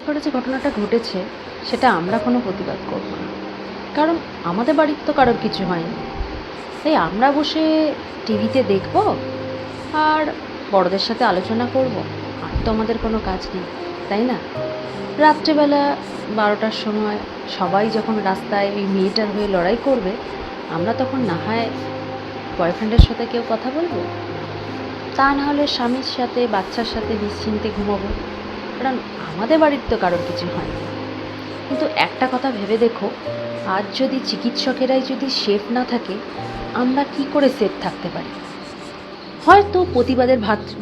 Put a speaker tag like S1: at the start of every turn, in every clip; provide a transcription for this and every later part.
S1: করে যে ঘটনাটা ঘটেছে সেটা আমরা কোনো প্রতিবাদ করব না, কারণ আমাদের বাড়ির তো কারোর কিছু হয়নি। তাই আমরা বসে টিভিতে দেখব আর বড়দের সাথে আলোচনা করব, আর তো আমাদের কোনো কাজ নেই, তাই না? রাত্রেবেলা 12টার সময় সবাই যখন রাস্তায় ওই মেয়েটার হয়ে লড়াই করবে, আমরা তখন না হয় বয়ফ্রেন্ডের সাথে কেউ কথা বলবো, তা না হলে স্বামীর সাথে বাচ্চার সাথে নিশ্চিন্তে ঘুমাবো, কারণ আমাদের বাড়ির তো কারোর কিছু হয়নি। কিন্তু একটা কথা ভেবে দেখো, আজ যদি চিকিৎসকেরাই যদি সেফ না থাকে, আমরা কি করে সেফ থাকতে পারি? হয়তো প্রতিবাদের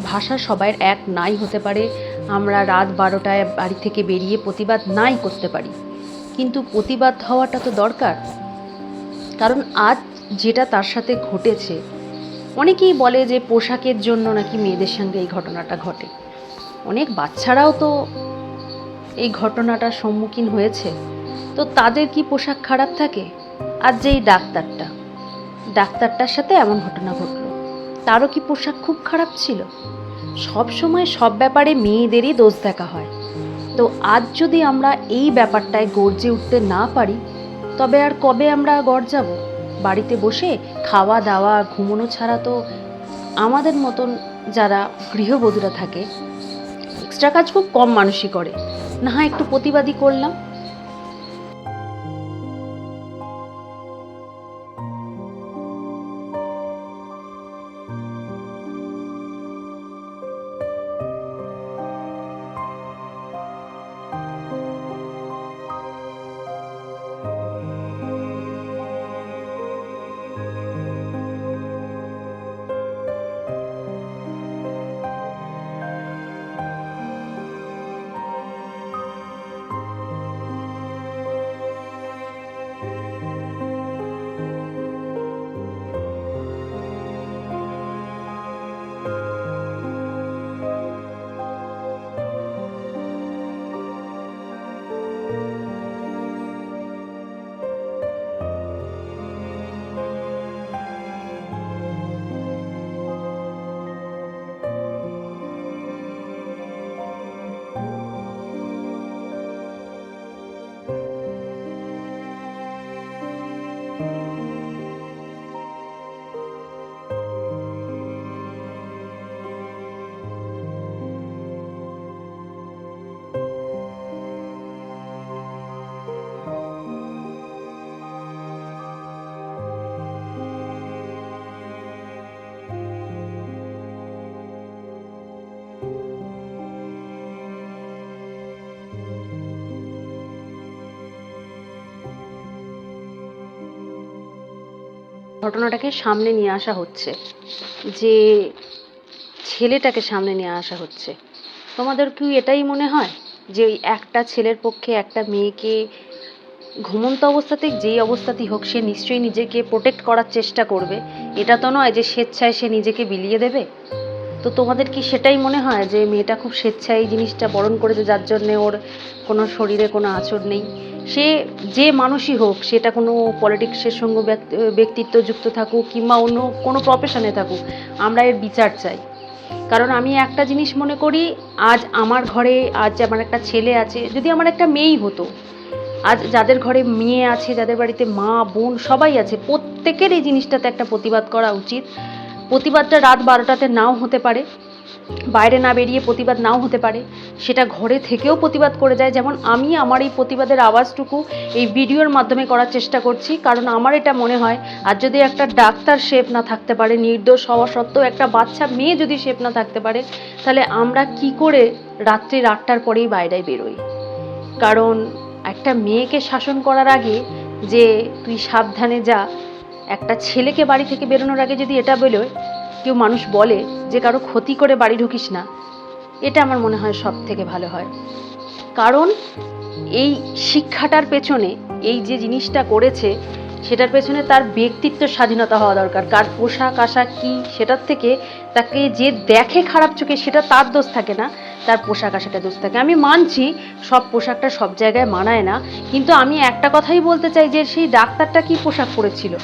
S1: ভাষা সবার এক নাই হতে পারে, আমরা রাত 12টায় বাড়ি থেকে বেরিয়ে প্রতিবাদ নাই করতে পারি, কিন্তু প্রতিবাদ হওয়াটা তো দরকার। কারণ আজ যেটা তার সাথে ঘটেছে, অনেকেই বলে যে পোশাকের জন্য নাকি মেয়েদের সঙ্গে এই ঘটনাটা ঘটে। অনেক বাচ্চারাও তো এই ঘটনাটার সম্মুখীন হয়েছে, তো তাদের কি পোশাক খারাপ থাকে? আর যেই ডাক্তারটার সাথে এমন ঘটনা ঘটলো, তারও কি পোশাক খুব খারাপ ছিল? সব সময় সব ব্যাপারে মেয়েদেরই দোষ দেখা হয়। তো আজ যদি আমরা এই ব্যাপারটায় গর্জে উঠতে না পারি, তবে আর কবে আমরা গর্জাব? বাড়িতে বসে খাওয়া দাওয়া ঘুমানো ছাড়া তো আমাদের মতন যারা গৃহবধূরা থাকে, এক্সট্রা কাজ খুব কম মানুষই করে। না হয় একটু প্রতিবাদী করলাম। ঘটনাটাকে সামনে নিয়ে আসা হচ্ছে, যে ছেলেটাকে সামনে নিয়ে আসা হচ্ছে। তোমাদের কি এটাই মনে হয় যে ওই একটা ছেলের পক্ষে একটা মেয়েকে ঘুমন্ত অবস্থাতেই যেই অবস্থাতেই হোক সে নিশ্চয়ই নিজেকে প্রোটেক্ট করার চেষ্টা করবে? এটা তো নয় যে স্বেচ্ছায় সে নিজেকে বিলিয়ে দেবে। তো তোমাদের কি সেটাই মনে হয় যে মেয়েটা খুব স্বেচ্ছায় এই জিনিসটা বরণ করেছে, যার জন্যে ওর কোনো শরীরে কোনো আঁচড় নেই? সে যে মানুষই হোক, সেটা কোনো পলিটিক্সের সঙ্গে ব্যক্তিত্ব যুক্ত থাকুক কিংবা অন্য কোনো প্রফেশনে থাকুক, আমরা এর বিচার চাই। কারণ আমি একটা জিনিস মনে করি, আজ আমার ঘরে আজ আমার একটা ছেলে আছে, যদি আমার একটা মেয়েই হতো, আজ যাদের ঘরে মেয়ে আছে, যাদের বাড়িতে মা বোন সবাই আছে, প্রত্যেকের এই জিনিসটাতে একটা প্রতিবাদ করা উচিত। প্রতিবাদটা রাত 12টাতে নাও হতে পারে, বাইরে না বেরিয়ে প্রতিবাদ নাও হতে পারে, সেটা ঘরে থেকেও প্রতিবাদ করে যায়। যেমন আমি আমার এই প্রতিবাদের আওয়াজটুকু এই ভিডিওর মাধ্যমে করার চেষ্টা করছি, কারণ আমার এটা মনে হয়, আর যদি একটা ডাক্তার সেফ না থাকতে পারে, নির্দোষ হওয়া সত্ত্বেও একটা বাচ্চা মেয়ে যদি সেফ না থাকতে পারে, তাহলে আমরা কি করে রাত্রি 8টার পরেই বাইরে বেরোই? কারণ একটা মেয়েকে শাসন করার আগে যে তুই সাবধানে যা, একটা ছেলেকে বাড়ি থেকে বেরোনোর আগে যদি এটা বেরোয়, কেউ মানুষ বলে যে কারো ক্ষতি করে বাড়ি ঢুকিস না, এটা আমার মনে হয় সব থেকে ভালো হয়। কারণ এই শিক্ষাটার পেছনে, এই যে জিনিসটা করেছে সেটার পেছনে তার ব্যক্তিত্ব স্বাধীনতা হওয়া দরকার। কার পোশাক আশাক কী সেটার থেকে তাকে যে দেখে খারাপ চোখে, সেটা তার দোষ থাকে না, তার পোশাক আশাকটা দোষ থাকে। আমি মানছি সব পোশাকটা সব জায়গায় মানায় না, কিন্তু আমি একটা কথাই বলতে চাই যে সেই ডাক্তারটা কি পোশাক পরেছিল?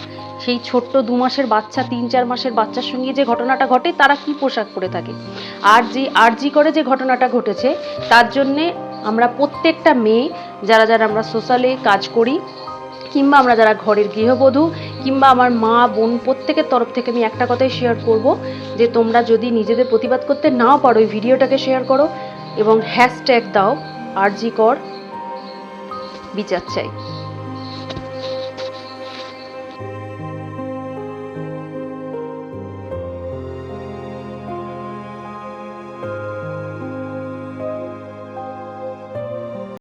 S1: সেই ছোট্ট 2 মাসের বাচ্চা, 3-4 মাসের বাচ্চার সঙ্গে যে ঘটনাটা ঘটে, তারা কি পোশাক পরে থাকে? আর যে আরজি করে যে ঘটনাটা ঘটেছে, তার জন্যে আমরা প্রত্যেকটা মেয়ে যারা যারা আমরা সোশ্যালে কাজ করি, কিংবা আমরা যারা ঘরের গৃহবধূ, কিংবা আমার মা বোন, প্রত্যেকের তরফ থেকে আমি একটা কথাই শেয়ার করব যে তোমরা যদি নিজেদের প্রতিবাদ করতে নাও পারো, এই ভিডিওটাকে শেয়ার করো এবং হ্যাশট্যাগ দাও আরজি কর বিচার চাই।